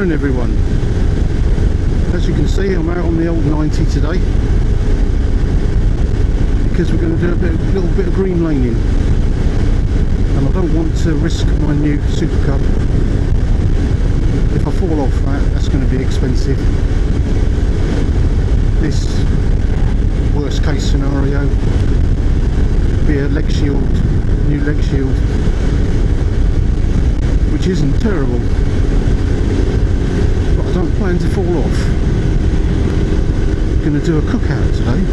Morning everyone. As you can see, I'm out on the old 90 today because we're going to do a little bit of green laning, and I don't want to risk my new Super Cub. If I fall off that's going to be expensive. This worst case scenario could be a leg shield, new leg shield, which isn't terrible, but I don't plan to fall off. I'm going to do a cookout today.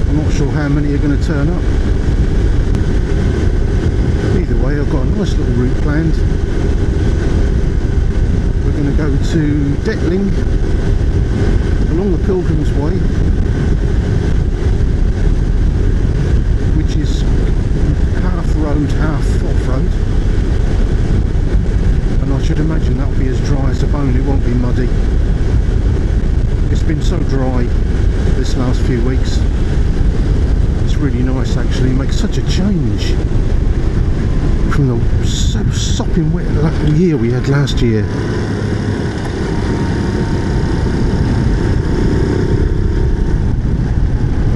I'm not sure how many are going to turn up. Either way, I've got a nice little route planned. We're going to go to Detling along the Pilgrims way, which is half road, half off-road. And I should imagine that'll be as dry as a bone, it won't be muddy. It's been so dry this last few weeks. It's really nice actually, it makes such a change from the so sopping wet year we had last year.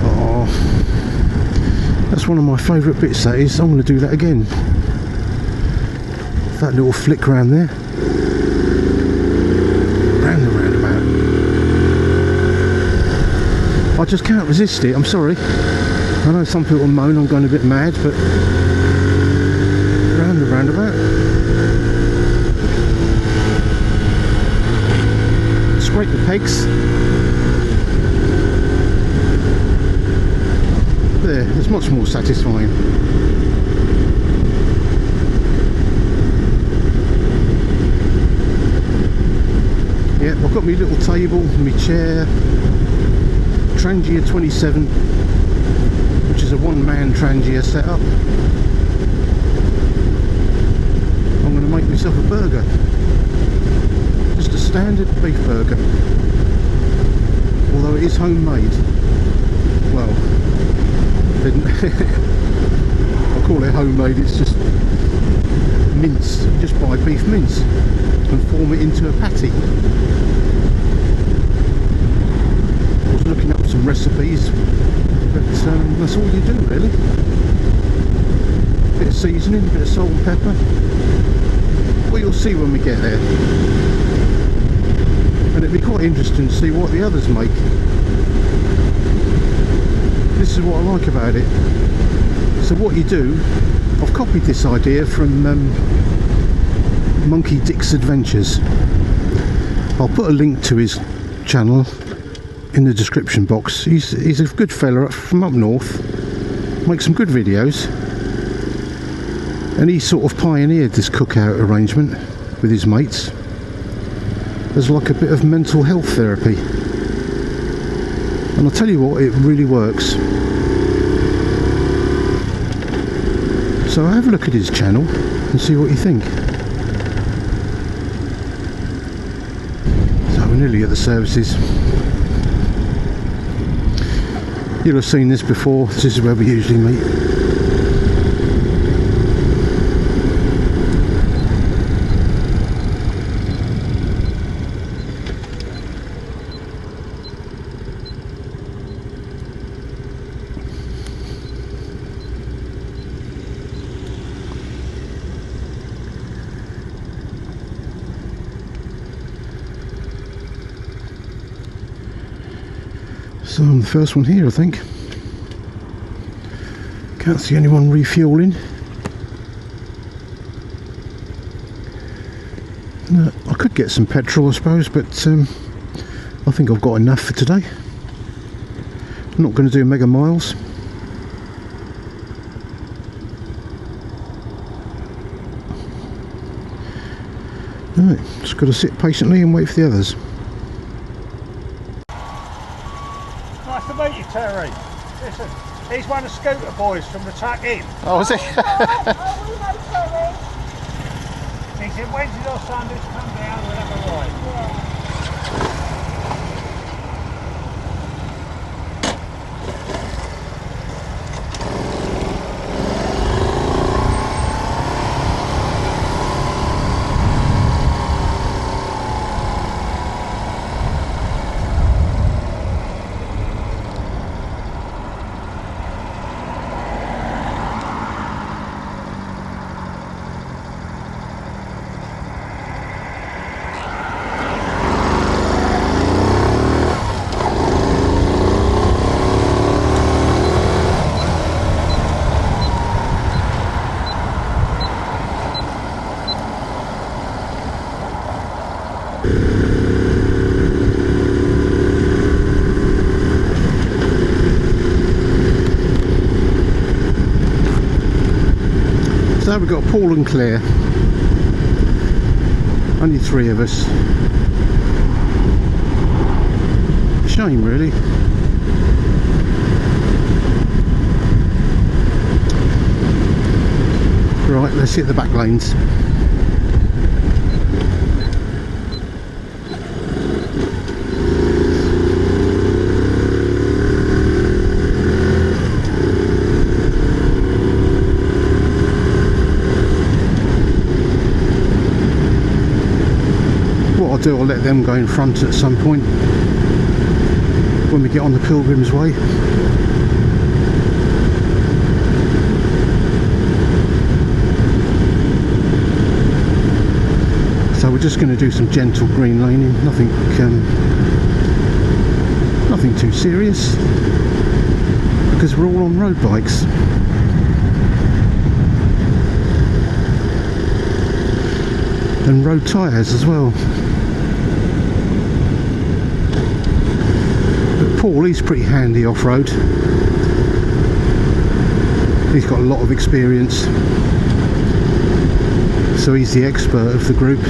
Oh, that's one of my favourite bits, that is. I'm going to do that again. That little flick round there, round the roundabout. I just can't resist it, I'm sorry. I know some people moan I'm going a bit mad, but round the roundabout. Scrape the pegs. There, it's much more satisfying. Yeah, I've got my little table, my chair, Trangia 27, which is a one-man Trangia setup. I'm going to make myself a burger, just a standard beef burger, although it is homemade. Well, I call it homemade, it's just mince. You just buy beef mince and form it into a patty. I was looking up some recipes, but that's all you do really. Bit of seasoning, bit of salt and pepper. Well, you'll see when we get there. And it'd be quite interesting to see what the others make. This is what I like about it. So what you do, I've copied this idea from Monkey Dick's Adventures. I'll put a link to his channel in the description box. He's a good fella from up north, makes some good videos, and he sort of pioneered this cookout arrangement with his mates as like a bit of mental health therapy. And I'll tell you what, it really works. So have a look at his channel and see what you think. So we're nearly at the services. You'll have seen this before. This is where we usually meet. So I'm the first one here, I think. Can't see anyone refueling. No, I could get some petrol I suppose, but I think I've got enough for today. I'm not going to do mega miles. Right, just got to sit patiently and wait for the others. Nice to meet you, Terry. Listen, he's one of the scooter boys from the track in. Oh, is he? We know Terry. He said Wednesdays or Sundays come down and have a ride. Yeah. So we've got Paul and Claire, only 3 of us. Shame really. Right, let's hit the back lanes. What I'll do, I'll let them go in front at some point when we get on the Pilgrim's Way. So we're just going to do some gentle green laning, nothing too serious, because we're all on road bikes. And road tyres as well. But Paul, he's pretty handy off-road. He's got a lot of experience, so he's the expert of the group.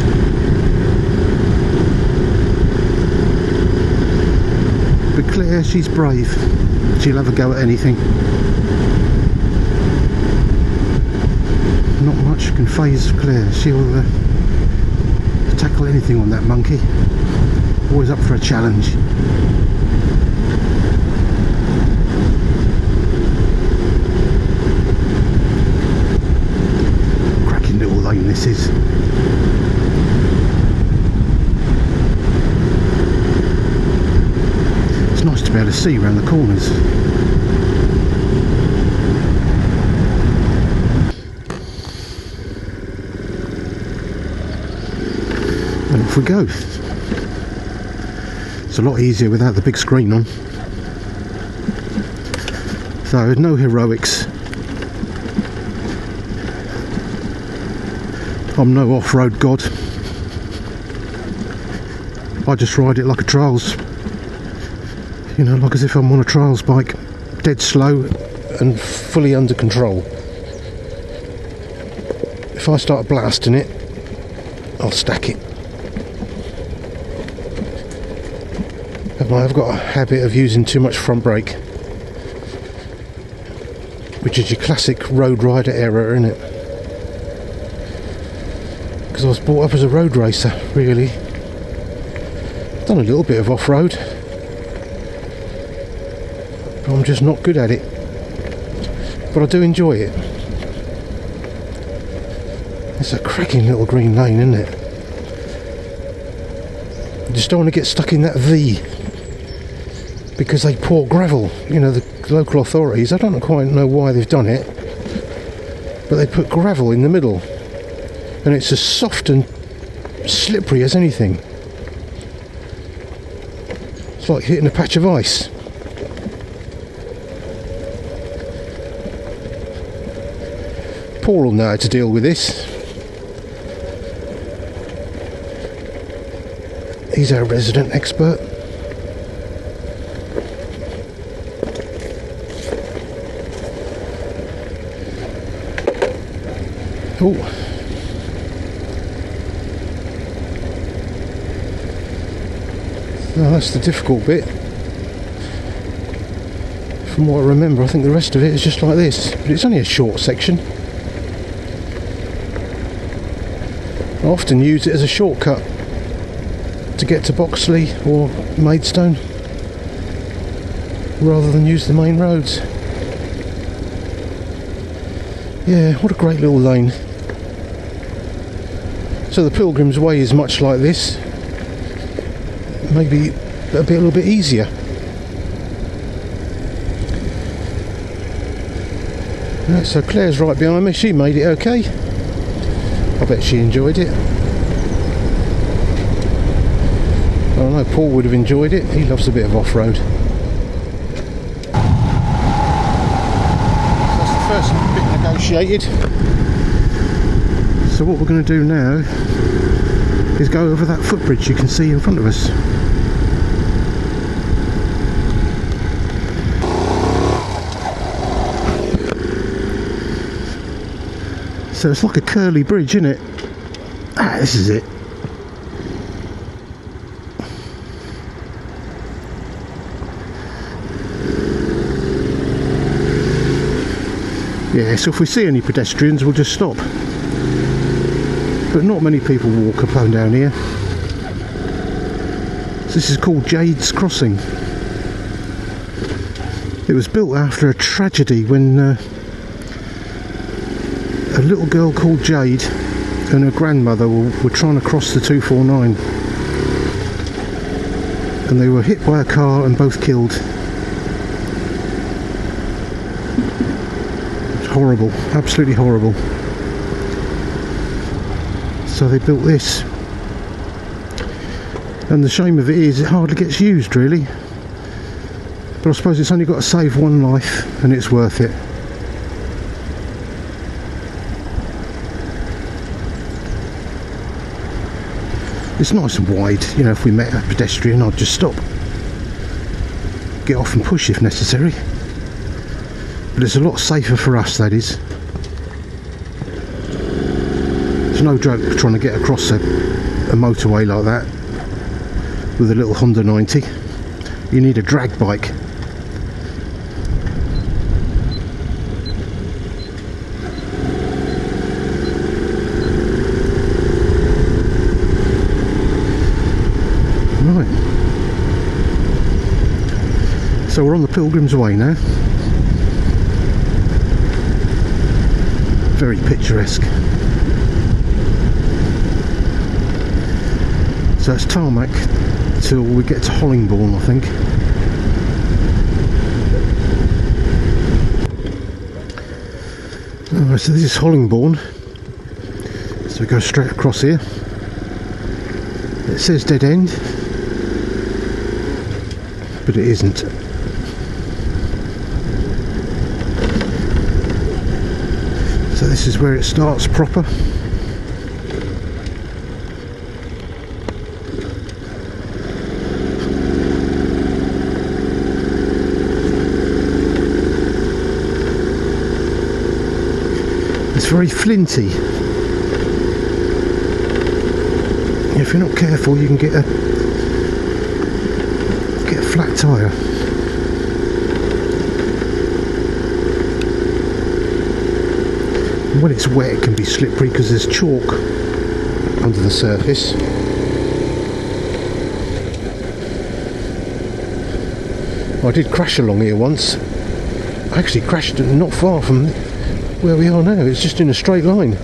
But Claire, she's brave. She'll have a go at anything. Not much can faze Claire. She'll tackle anything on that monkey. Always up for a challenge. Cracking little lane this is. It's nice to be able to see around the corners. And off we go. It's a lot easier without the big screen on. So no heroics. I'm no off-road god. I just ride it like a trials. You know, like as if I'm on a trials bike. Dead slow and fully under control. If I start blasting it, I'll stack it. And I've got a habit of using too much front brake, which is your classic road rider error, isn't it? Because I was brought up as a road racer, really. Done a little bit of off-road, but I'm just not good at it. But I do enjoy it. It's a cracking little green lane, isn't it? You just don't want to get stuck in that V, because they pour gravel. You know, the local authorities, I don't quite know why they've done it, but they put gravel in the middle, and it's as soft and slippery as anything. It's like hitting a patch of ice. Paul will know how to deal with this. He's our resident expert. Oh. No, that's the difficult bit. From what I remember, I think the rest of it is just like this, but it's only a short section. I often use it as a shortcut to get to Boxley or Maidstone, rather than use the main roads. Yeah, what a great little lane. So the Pilgrim's Way is much like this, maybe a little bit easier. Right, so Claire's right behind me. She made it okay. I bet she enjoyed it. I don't know, Paul would have enjoyed it. He loves a bit of off-road. That's the first bit negotiated. So what we're going to do now is go over that footbridge you can see in front of us. So it's like a curly bridge, isn't it? Ah, this is it. Yeah, so if we see any pedestrians, we'll just stop. But not many people walk up and down here. So this is called Jade's Crossing. It was built after a tragedy when a little girl called Jade and her grandmother were trying to cross the 249. And they were hit by a car and both killed. It's horrible, absolutely horrible. So they built this. And the shame of it is it hardly gets used, really. But I suppose it's only got to save one life and it's worth it. It's nice and wide, you know, if we met a pedestrian I'd just stop. Get off and push if necessary. But it's a lot safer for us, that is. It's no joke trying to get across a motorway like that with a little Honda 90. You need a drag bike. Right. So we're on the Pilgrim's Way now. Very picturesque. So it's tarmac till we get to Hollingbourne, I think. Alright, so this is Hollingbourne. So we go straight across here. It says dead end, but it isn't. So this is where it starts proper. It's very flinty. If you're not careful, you can get a flat tyre. And when it's wet, it can be slippery because there's chalk under the surface. I did crash along here once. I actually crashed not far from where we are now. It's just in a straight line.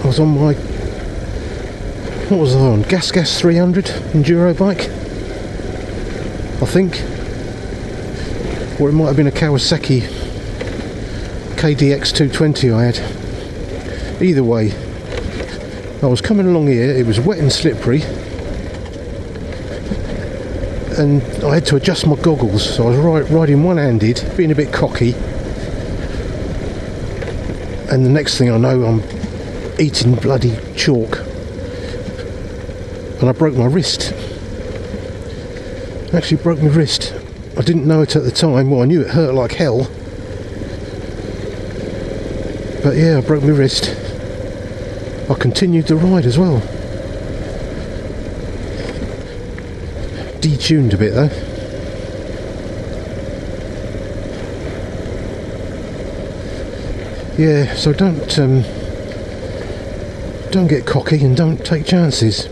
I was on my, what was I on? Gas 300 enduro bike, I think, or it might have been a Kawasaki KDX 220 I had. Either way, I was coming along here. It was wet and slippery, and I had to adjust my goggles, so I was riding one-handed, being a bit cocky. And the next thing I know, I'm eating bloody chalk. And I broke my wrist. I actually broke my wrist. I didn't know it at the time. Well, I knew it hurt like hell. But yeah, I broke my wrist. I continued the ride as well. Detuned a bit though. Yeah, so don't get cocky and don't take chances.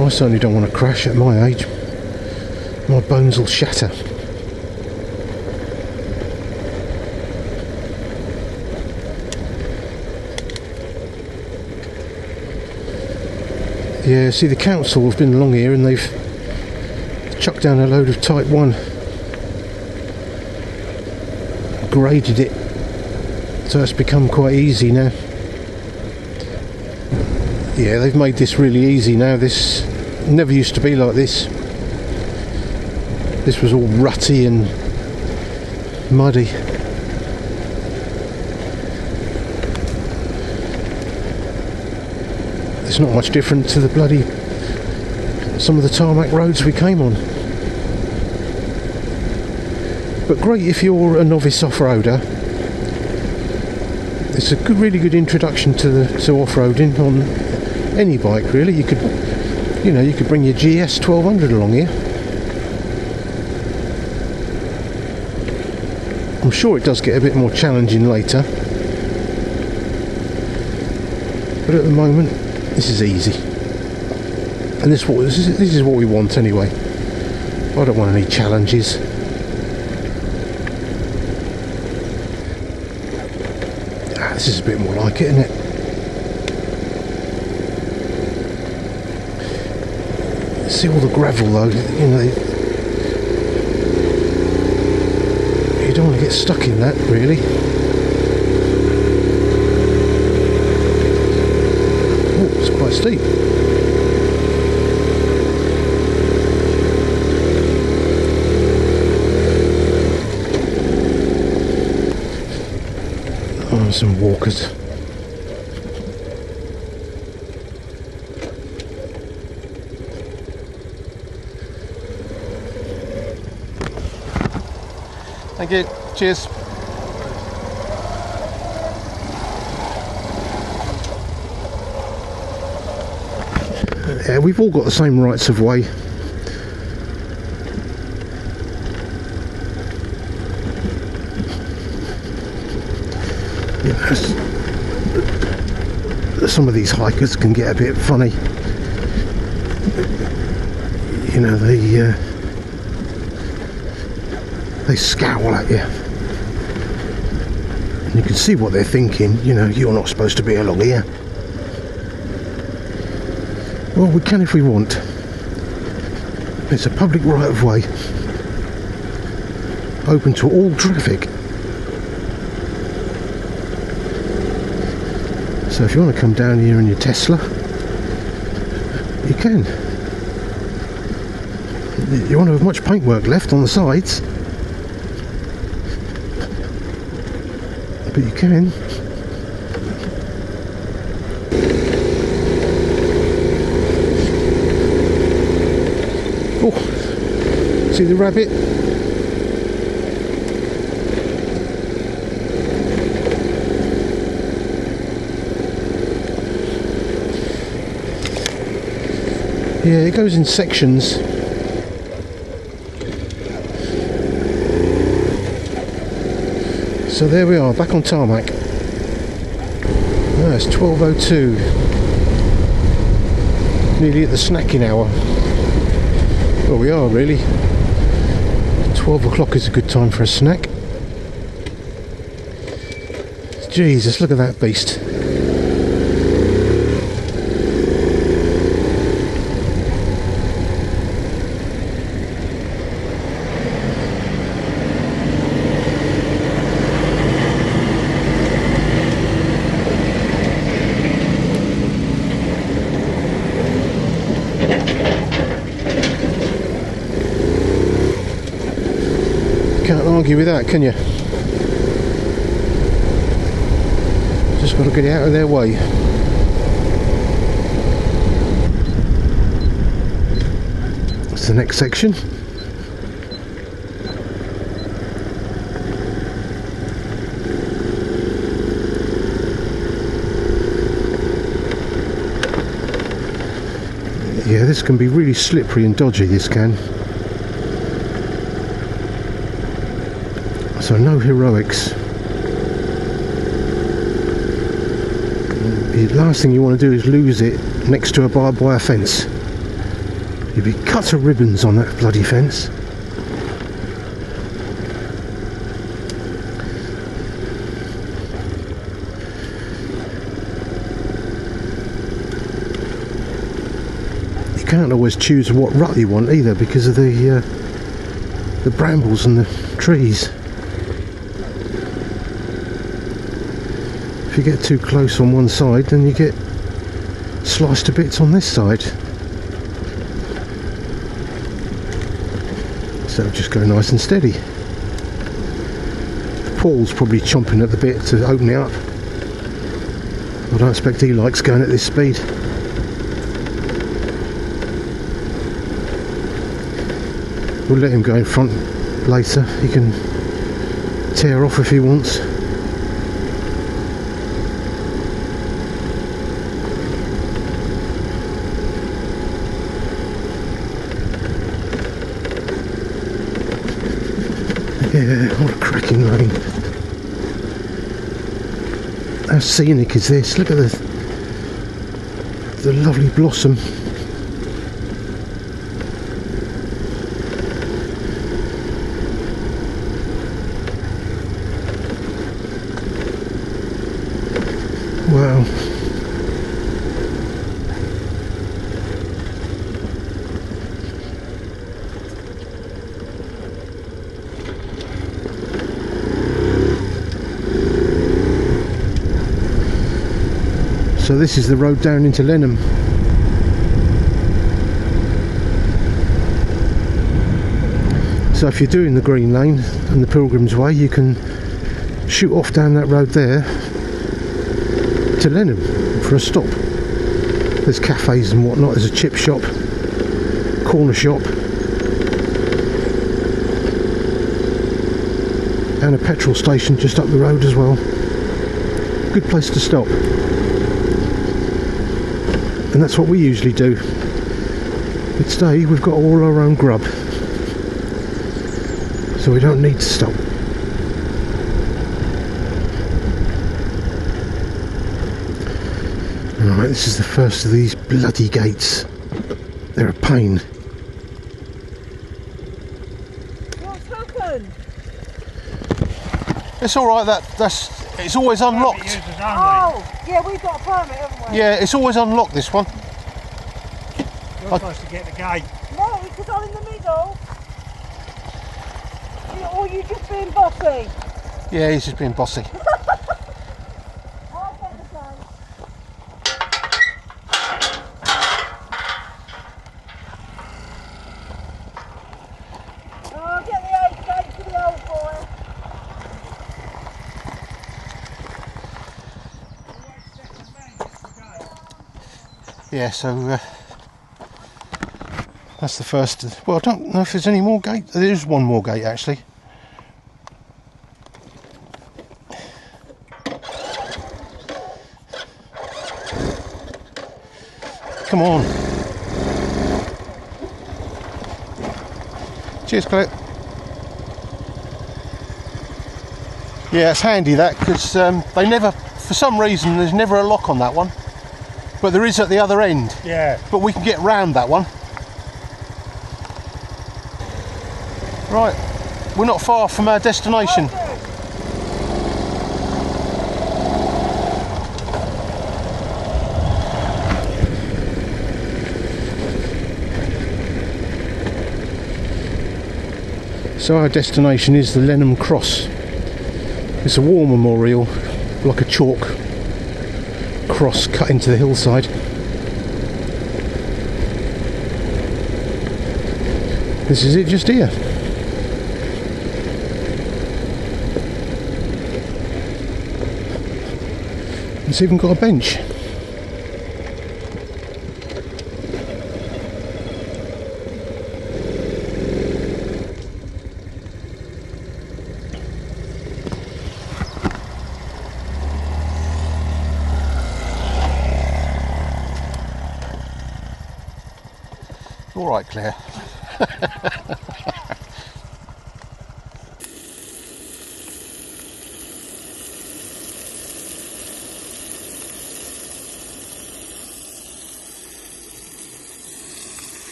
I certainly don't want to crash at my age. My bones will shatter. Yeah, see, the council have been along here and they've chucked down a load of Type 1. Graded it, so it's become quite easy now. Yeah, they've made this really easy now. This never used to be like this. This was all rutty and muddy. It's not much different to the bloody some of the tarmac roads we came on. but great if you're a novice off-roader. It's a good, really good introduction to off-roading on any bike really. You could bring your GS 1200 along here. I'm sure it does get a bit more challenging later, but at the moment this is easy, and this is what we want anyway. I don't want any challenges. This is a bit more like it, isn't it? See all the gravel though, you know, you don't want to get stuck in that really. Oh, it's quite steep. Oh, some walkers. Thank you. Cheers. Yeah, we've all got the same rights of way. You know, some of these hikers can get a bit funny. You know, they scowl at you. And you can see what they're thinking. You know, you're not supposed to be along here. Well, we can if we want. It's a public right of way, open to all traffic. So if you want to come down here in your Tesla, you can. You won't have much paintwork left on the sides, but you can. Oh, see the rabbit? Yeah, it goes in sections. So there we are, back on tarmac. It's 12:02. Nearly at the snacking hour. Well, we are really. 12 o'clock is a good time for a snack. Jesus, look at that beast. Can't argue with that, can you? Just got to get out of their way. That's the next section. Yeah, this can be really slippery and dodgy, this can. So no heroics. The last thing you want to do is lose it next to a barbed wire fence. You'd be cut to ribbons on that bloody fence. You can't always choose what rut you want either because of the brambles and the trees. If you get too close on one side, then you get sliced to bits on this side. So just go nice and steady. Paul's probably chomping at the bit to open it up. I don't expect he likes going at this speed. We'll let him go in front later. He can tear off if he wants. Yeah, what a cracking rain. How scenic is this? Look at the lovely blossom. Wow. So this is the road down into Lenham. So if you're doing the Green Lane and the Pilgrim's Way, you can shoot off down that road there to Lenham for a stop. There's cafes and whatnot, there's a chip shop, corner shop, and a petrol station just up the road as well. Good place to stop. And that's what we usually do. But today we've got all our own grub, so we don't need to stop. Alright, this is the first of these bloody gates. They're a pain. What's happened? It's alright, it's always unlocked. Oh, yeah, we've got a permit, haven't we? Yeah, it's always unlocked, this one. You're supposed to get the gate. No, because I'm in the middle. Or you just being bossy. Yeah, he's just being bossy. I'll get the gate. Oh, get the 8 gate for the old boy. Yeah, so that's the first. Well, I don't know if there's any more gate. There is one more gate actually. Come on. Cheers, Claire. Yeah, it's handy that, because they never, for some reason, there's never a lock on that one. But there is at the other end. Yeah. But we can get round that one. Right, we're not far from our destination. So our destination is the Lenham Cross. It's a war memorial, like a chalk cross cut into the hillside. This is it just here. It's even got a bench. All right, Claire.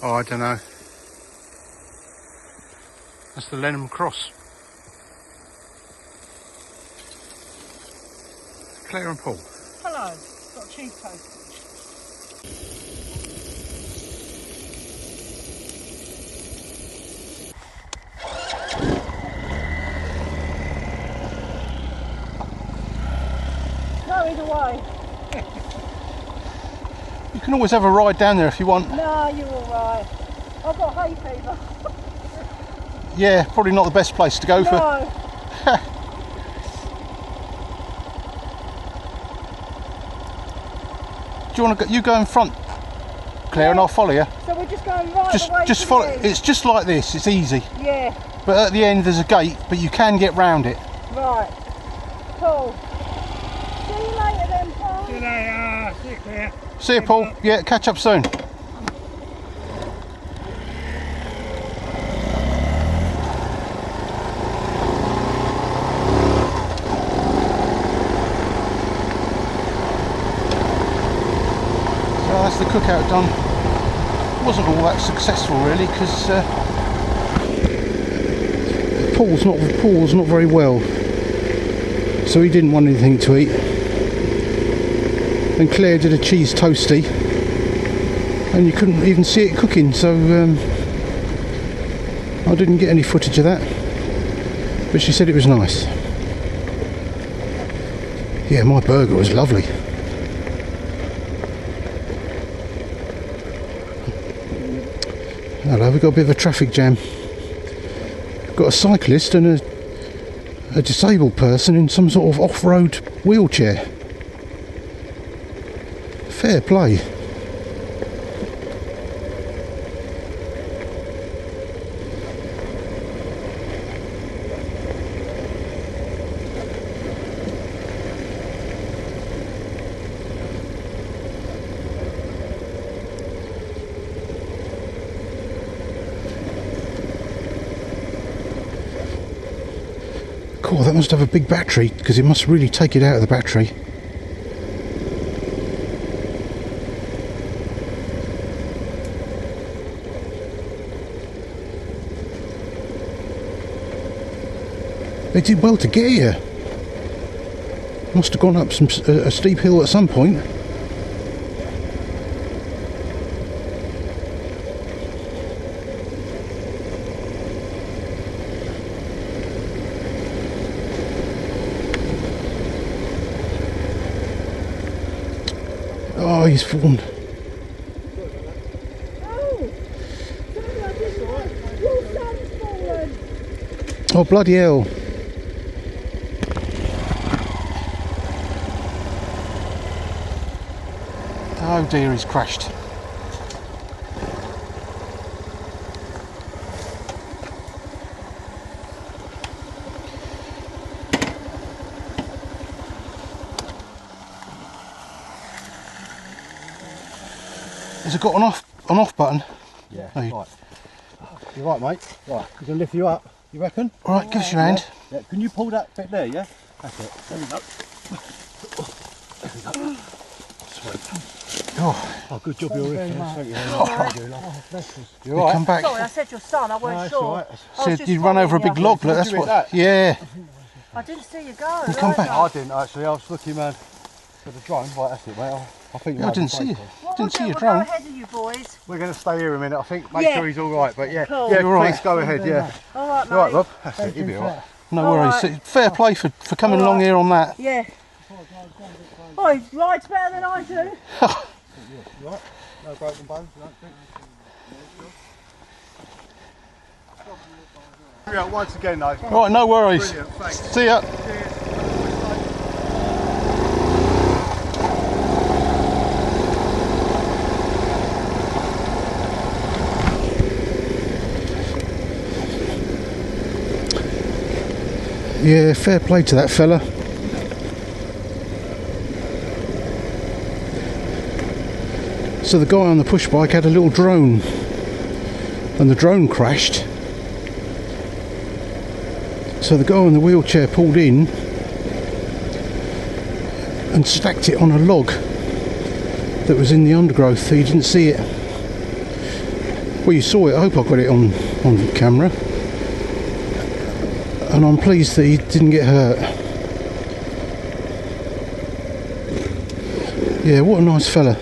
Oh, I don't know. That's the Lenham Cross. Claire and Paul. Hello. Got cheese toast. No, either way. You can always have a ride down there if you want. No, you're alright. I've got hay fever. Yeah, probably not the best place to go for. No. Do you want to go? You go in front, Claire, and I'll follow you. So we're just going right the way Just to follow. the end? It's just like this. It's easy. Yeah, But at the end there's a gate, but you can get round it. right. Cool. See you later then, Paul. See you later. See you, Claire. See you, Paul. Yeah, catch up soon. So that's the cookout done. Wasn't all that successful really, because Paul's not very well, so he didn't want anything to eat. And Claire did a cheese toasty, and you couldn't even see it cooking, so I didn't get any footage of that, but she said it was nice. Yeah, my burger was lovely. Hello, we've got a bit of a traffic jam. We've got a cyclist and a disabled person in some sort of off-road wheelchair. Fair play. Cool, that must have a big battery, because it must really take it out of the battery. They did well to get here. Must have gone up a steep hill at some point. Oh, he's fallen. Oh! Sorry, I didn't know. Your son's fallen. Oh, bloody hell. Oh dear, he's crashed. Has it got an off button? Yeah, Oh, right. You're right, mate. Right, we can lift you up, you reckon? Alright, give us your hand. Yeah, can you pull that bit there, yeah? That's it. There we go. Sweet. Oh, good job you're lifting us. Thank you. You're you right. come back. Sorry, I said your son, I weren't No, it's sure. all right. I was Said just you'd run over a following big you. log, look, that's you what. that? Yeah. I didn't see you go. Well, come right, back. no. I didn't actually, I was looking round for the drone. Right, that's it, mate. I think Yeah, I didn't see you. What Didn't we'll see do, your we'll drone. go ahead of you boys. We're going to stay here a minute, I think. Make Yeah. sure he's all right, but yeah. Cool. Yeah, You're all please right. go ahead, yeah. All right, mate. You all right, Rob? That's it, you'll be all right. No All worries. right. Fair play for coming All along right. here on that. Yeah. Oh, he rides better than I do. You right? No broken bones, you don't think? Yeah, once again though. Right, no worries. Brilliant, thanks. See ya. Yeah, fair play to that fella. So the guy on the push bike had a little drone, and the drone crashed. So the guy in the wheelchair pulled in and stacked it on a log that was in the undergrowth, so you didn't see it. Well, you saw it. I hope I got it on camera. And I'm pleased that he didn't get hurt. Yeah, what a nice fella.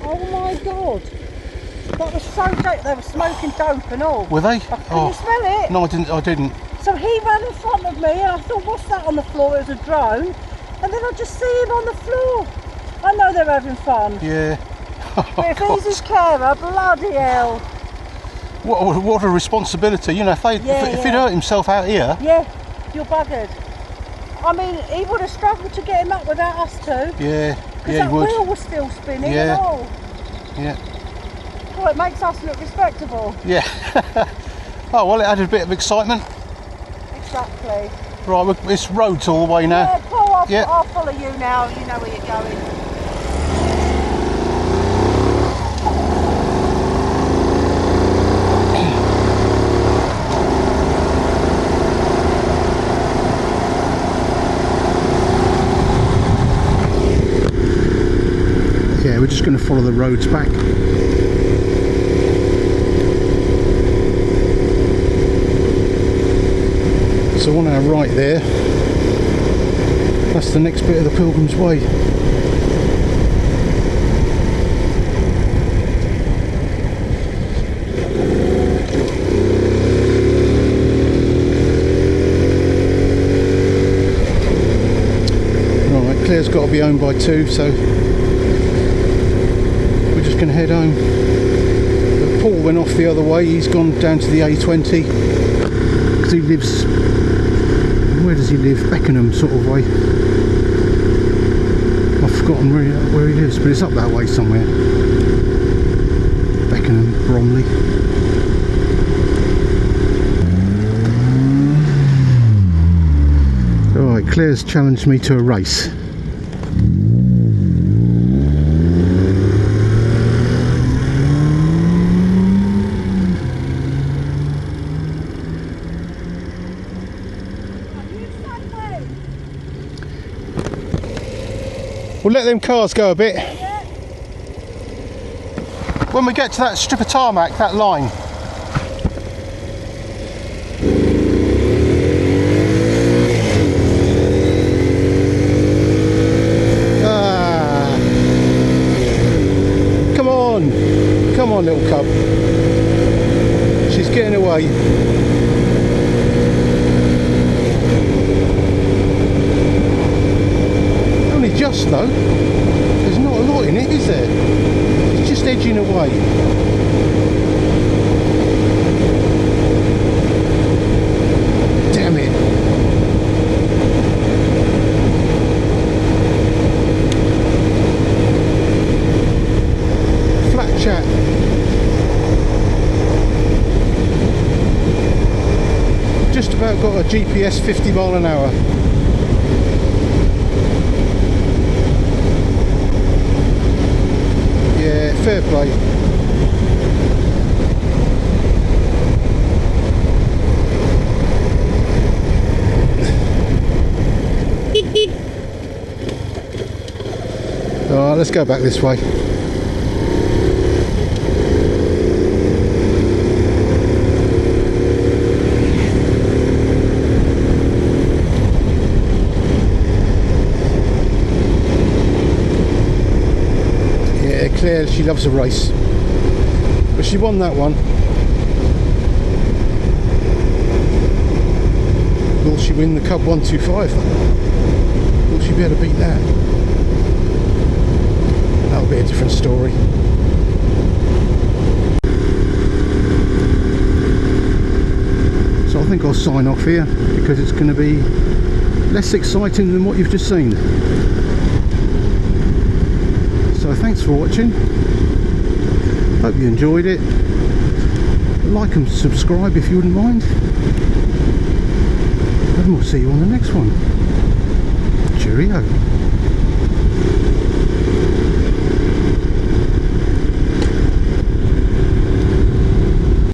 Oh my God. That was so dope. They were smoking dope and all. Were they? Can you smell it? No, I didn't. So he ran in front of me and I thought, what's that on the floor? It was a drone. And then I just see him on the floor. I know they're having fun. Yeah. But if he's his carer, bloody hell. What a responsibility, you know, if he'd hurt himself out here. Yeah, you're buggered. I mean, he would have struggled to get him up without us two. Yeah, Because yeah, that he would. wheel was still spinning and Yeah. all. Yeah, Well, it makes us look respectable. yeah. Oh well, it added a bit of excitement. Exactly. Right, it's roads all the way now. Yeah, Paul, Yeah. I'll follow you now. You know where you're going. Yeah, we're just going to follow the roads back. So on our right there, that's the next bit of the Pilgrim's Way. Right, Claire's got to be home by 2, so we're just going to head home. But Paul went off the other way, he's gone down to the A20 because he lives, where does he live? Beckenham sort of way. I've forgotten where he lives, but it's up that way somewhere. Beckenham, Bromley. Alright, Claire's challenged me to a race. We'll let them cars go a bit. Yeah. When we get to that strip of tarmac, that line. Ah. Come on. Come on, little cub. She's getting away. Just though, there's not a lot in it, is there? It's just edging away. Damn it. Flat chat. Just about got a GPS 50 mile an hour. Yeah, fair play. Alright, let's go back this way. Claire, she loves a race, but she won that one. Will she win the Cub 125 though? Will she be able to beat that? That'll be a different story. So I think I'll sign off here because it's going to be less exciting than what you've just seen. So thanks for watching, hope you enjoyed it. Like and subscribe if you wouldn't mind, and we'll see you on the next one. Cheerio.